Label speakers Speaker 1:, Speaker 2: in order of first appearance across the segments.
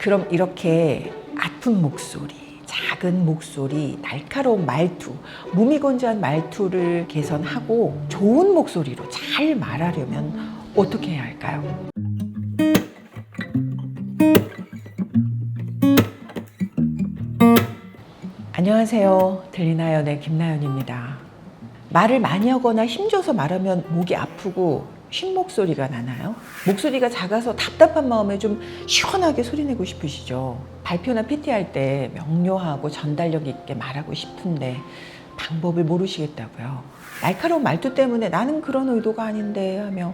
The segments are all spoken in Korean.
Speaker 1: 그럼 이렇게 아픈 목소리, 작은 목소리, 날카로운 말투, 무미건조한 말투를 개선하고 좋은 목소리로 잘 말하려면 어떻게 해야 할까요? 안녕하세요. 들리나연의 김나연입니다. 말을 많이 하거나 힘줘서 말하면 목이 아프고 쉰 목소리가 나나요? 목소리가 작아서 답답한 마음에 좀 시원하게 소리내고 싶으시죠? 발표나 PT 할 때 명료하고 전달력 있게 말하고 싶은데 방법을 모르시겠다고요? 날카로운 말투 때문에 나는 그런 의도가 아닌데 하며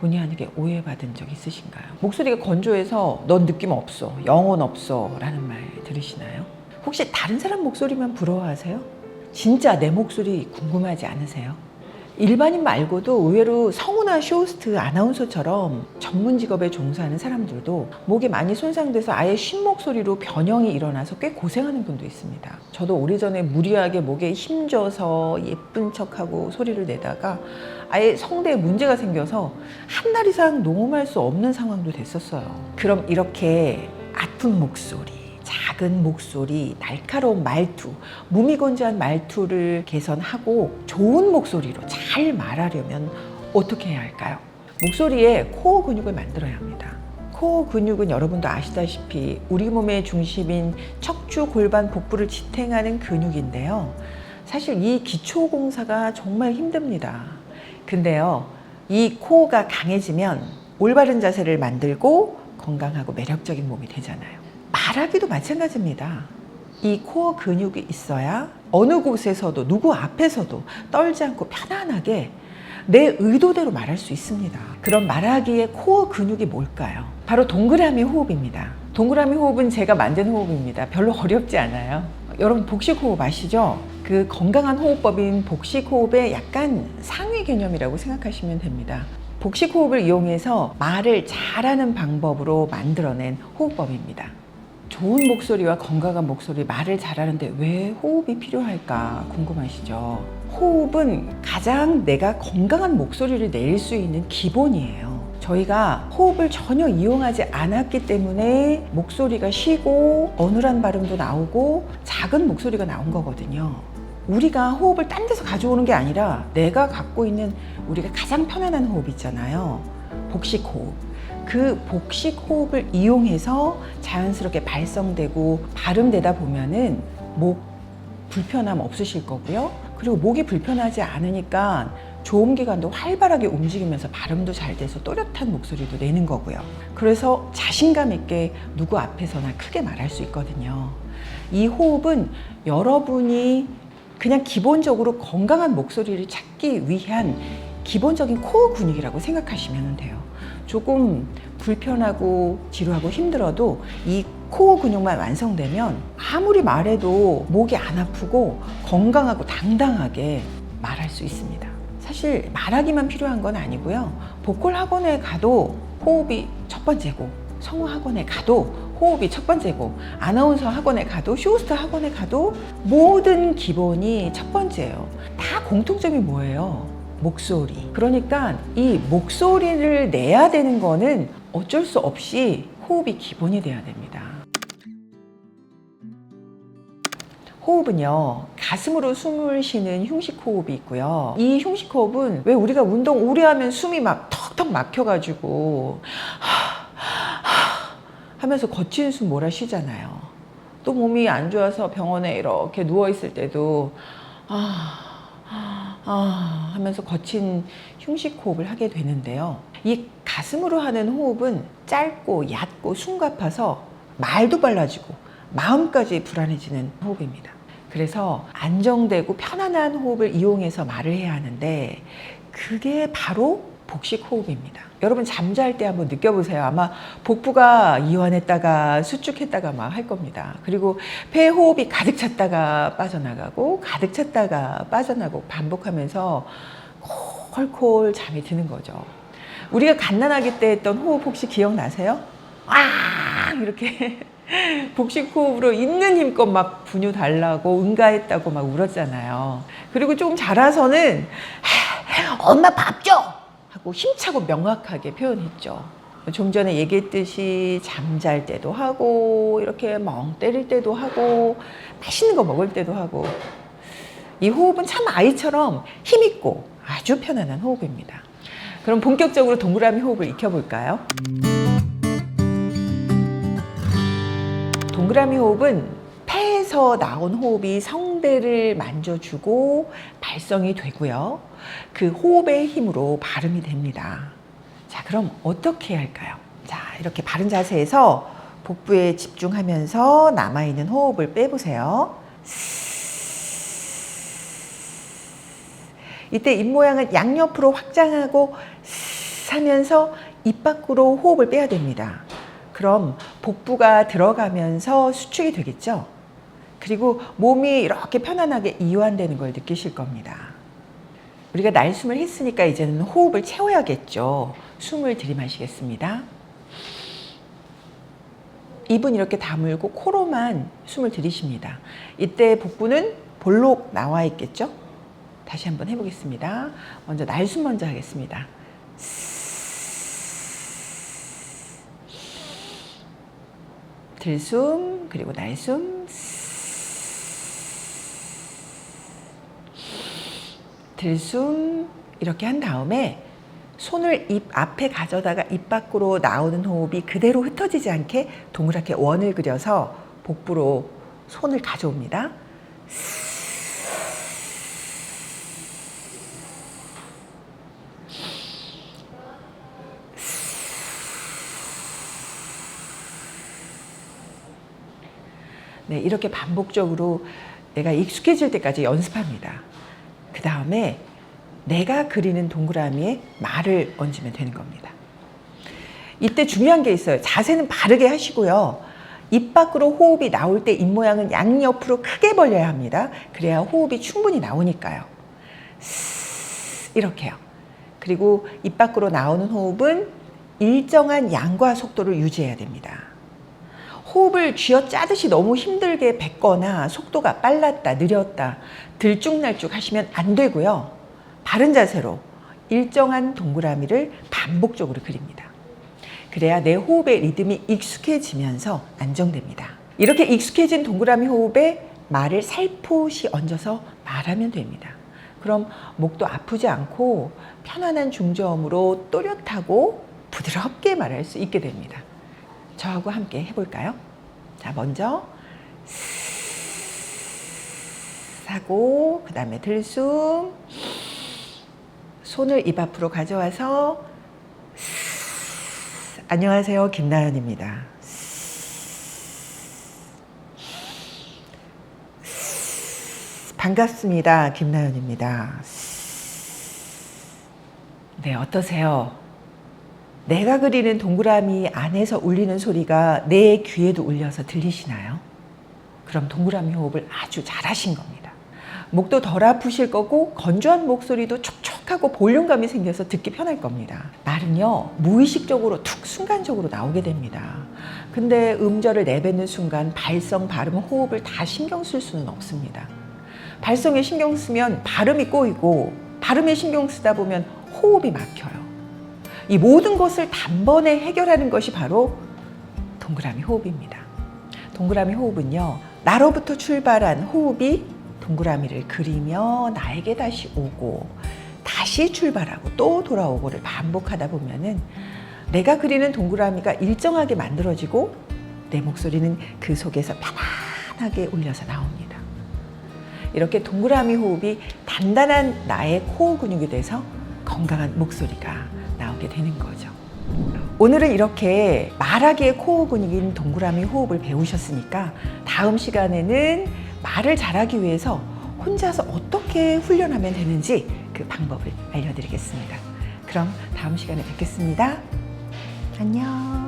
Speaker 1: 본의 아니게 오해받은 적 있으신가요? 목소리가 건조해서 넌 느낌 없어, 영혼 없어 라는 말 들으시나요? 혹시 다른 사람 목소리만 부러워하세요? 진짜 내 목소리 궁금하지 않으세요? 일반인 말고도 의외로 성우나 쇼호스트, 아나운서처럼 전문 직업에 종사하는 사람들도 목이 많이 손상돼서 아예 쉰 목소리로 변형이 일어나서 꽤 고생하는 분도 있습니다. 저도 오래전에 무리하게 목에 힘줘서 예쁜 척하고 소리를 내다가 아예 성대에 문제가 생겨서 한 달 이상 녹음할 수 없는 상황도 됐었어요. 그럼 이렇게 아픈 목소리, 작은 목소리, 날카로운 말투, 무미건조한 말투를 개선하고 좋은 목소리로 잘 말하려면 어떻게 해야 할까요? 목소리에 코어 근육을 만들어야 합니다. 코어 근육은 여러분도 아시다시피 우리 몸의 중심인 척추, 골반, 복부를 지탱하는 근육인데요. 사실 이 기초 공사가 정말 힘듭니다. 근데요, 이 코어가 강해지면 올바른 자세를 만들고 건강하고 매력적인 몸이 되잖아요. 말하기도 마찬가지입니다. 이 코어 근육이 있어야 어느 곳에서도 누구 앞에서도 떨지 않고 편안하게 내 의도대로 말할 수 있습니다. 그럼 말하기의 코어 근육이 뭘까요? 바로 동그라미 호흡입니다. 동그라미 호흡은 제가 만든 호흡입니다. 별로 어렵지 않아요. 여러분 복식 호흡 아시죠? 그 건강한 호흡법인 복식 호흡의 약간 상위 개념이라고 생각하시면 됩니다. 복식 호흡을 이용해서 말을 잘하는 방법으로 만들어낸 호흡법입니다. 좋은 목소리와 건강한 목소리, 말을 잘하는데 왜 호흡이 필요할까 궁금하시죠? 호흡은 가장 내가 건강한 목소리를 낼 수 있는 기본이에요. 저희가 호흡을 전혀 이용하지 않았기 때문에 목소리가 쉬고 어눌한 발음도 나오고 작은 목소리가 나온 거거든요. 우리가 호흡을 딴 데서 가져오는 게 아니라 내가 갖고 있는 우리가 가장 편안한 호흡 있잖아요. 복식 호흡. 그 복식 호흡을 이용해서 자연스럽게 발성되고 발음되다 보면은 목 불편함 없으실 거고요. 그리고 목이 불편하지 않으니까 조음기관도 활발하게 움직이면서 발음도 잘 돼서 또렷한 목소리도 내는 거고요. 그래서 자신감 있게 누구 앞에서나 크게 말할 수 있거든요. 이 호흡은 여러분이 그냥 기본적으로 건강한 목소리를 찾기 위한 기본적인 코어 근육이라고 생각하시면 돼요. 조금 불편하고 지루하고 힘들어도 이 코어 근육만 완성되면 아무리 말해도 목이 안 아프고 건강하고 당당하게 말할 수 있습니다. 사실 말하기만 필요한 건 아니고요. 보컬 학원에 가도 호흡이 첫 번째고, 성우 학원에 가도 호흡이 첫 번째고, 아나운서 학원에 가도, 쇼호스트 학원에 가도 모든 기본이 첫 번째예요. 다 공통점이 뭐예요? 목소리. 그러니까 이 목소리를 내야 되는 거는 어쩔 수 없이 호흡이 기본이 돼야 됩니다. 호흡은요, 가슴으로 숨을 쉬는 흉식 호흡이 있고요. 이 흉식 호흡은 왜 우리가 운동 오래 하면 숨이 막 턱턱 막혀가지고 하면서 거친 숨 몰아쉬잖아요. 또 몸이 안 좋아서 병원에 이렇게 누워있을 때도 하면서 거친 흉식 호흡을 하게 되는데요. 이 가슴으로 하는 호흡은 짧고 얕고 숨가파서 말도 빨라지고 마음까지 불안해지는 호흡입니다. 그래서 안정되고 편안한 호흡을 이용해서 말을 해야 하는데 그게 바로 복식 호흡입니다. 여러분 잠잘 때 한번 느껴보세요. 아마 복부가 이완했다가 수축했다가 막 할 겁니다. 그리고 폐 호흡이 가득 찼다가 빠져나가고 가득 찼다가 빠져나가고 반복하면서 콜콜 잠이 드는 거죠. 우리가 갓난아기 때 했던 호흡 혹시 기억나세요? 이렇게 복식 호흡으로 있는 힘껏 막 분유 달라고 응가했다고 막 울었잖아요. 그리고 조금 자라서는 엄마 밥 줘! 하고 힘차고 명확하게 표현했죠. 좀 전에 얘기했듯이 잠잘 때도 하고 이렇게 멍 때릴 때도 하고 맛있는 거 먹을 때도 하고 이 호흡은 참 아이처럼 힘있고 아주 편안한 호흡입니다. 그럼 본격적으로 동그라미 호흡을 익혀볼까요? 동그라미 호흡은 폐에서 나온 호흡이 성대를 만져주고 발성이 되고요. 그 호흡의 힘으로 발음이 됩니다. 자, 그럼 어떻게 해야 할까요? 자, 이렇게 바른 자세에서 복부에 집중하면서 남아있는 호흡을 빼보세요. 이때 입모양은 양옆으로 확장하고 하면서 입 밖으로 호흡을 빼야 됩니다. 그럼 복부가 들어가면서 수축이 되겠죠? 그리고 몸이 이렇게 편안하게 이완되는 걸 느끼실 겁니다. 우리가 날숨을 했으니까 이제는 호흡을 채워야겠죠. 숨을 들이마시겠습니다. 입은 이렇게 다물고 코로만 숨을 들이쉽니다. 이때 복부는 볼록 나와 있겠죠? 다시 한번 해보겠습니다. 먼저 날숨 먼저 하겠습니다. 들숨, 그리고 날숨. 들숨. 이렇게 한 다음에 손을 입 앞에 가져다가 입 밖으로 나오는 호흡이 그대로 흩어지지 않게 동그랗게 원을 그려서 복부로 손을 가져옵니다. 네, 이렇게 반복적으로 내가 익숙해질 때까지 연습합니다. 그 다음에 내가 그리는 동그라미에 말을 얹으면 되는 겁니다. 이때 중요한 게 있어요. 자세는 바르게 하시고요. 입 밖으로 호흡이 나올 때 입모양은 양옆으로 크게 벌려야 합니다. 그래야 호흡이 충분히 나오니까요. 이렇게요. 그리고 입 밖으로 나오는 호흡은 일정한 양과 속도를 유지해야 됩니다. 호흡을 쥐어짜듯이 너무 힘들게 뱉거나 속도가 빨랐다, 느렸다, 들쭉날쭉 하시면 안 되고요. 바른 자세로 일정한 동그라미를 반복적으로 그립니다. 그래야 내 호흡의 리듬이 익숙해지면서 안정됩니다. 이렇게 익숙해진 동그라미 호흡에 말을 살포시 얹어서 말하면 됩니다. 그럼 목도 아프지 않고 편안한 중저음으로 또렷하고 부드럽게 말할 수 있게 됩니다. 저하고 함께 해볼까요? 자, 먼저 하고 그 다음에 들숨, 손을 입 앞으로 가져와서 안녕하세요, 김나연입니다. 반갑습니다, 김나연입니다. 네, 어떠세요? 내가 그리는 동그라미 안에서 울리는 소리가 내 귀에도 울려서 들리시나요? 그럼 동그라미 호흡을 아주 잘하신 겁니다. 목도 덜 아프실 거고 건조한 목소리도 촉촉하고 볼륨감이 생겨서 듣기 편할 겁니다. 말은요, 무의식적으로 툭 순간적으로 나오게 됩니다. 근데 음절을 내뱉는 순간 발성, 발음, 호흡을 다 신경 쓸 수는 없습니다. 발성에 신경 쓰면 발음이 꼬이고 발음에 신경 쓰다 보면 호흡이 막혀요. 이 모든 것을 단번에 해결하는 것이 바로 동그라미 호흡입니다. 동그라미 호흡은요, 나로부터 출발한 호흡이 동그라미를 그리며 나에게 다시 오고 다시 출발하고 또 돌아오고를 반복하다 보면은 내가 그리는 동그라미가 일정하게 만들어지고 내 목소리는 그 속에서 편안하게 울려서 나옵니다. 이렇게 동그라미 호흡이 단단한 나의 코어 근육이 돼서 건강한 목소리가 나오게 되는 거죠. 오늘은 이렇게 말하기의 코어 근육인 동그라미 호흡을 배우셨으니까 다음 시간에는 말을 잘하기 위해서 혼자서 어떻게 훈련하면 되는지 그 방법을 알려드리겠습니다. 그럼 다음 시간에 뵙겠습니다. 안녕.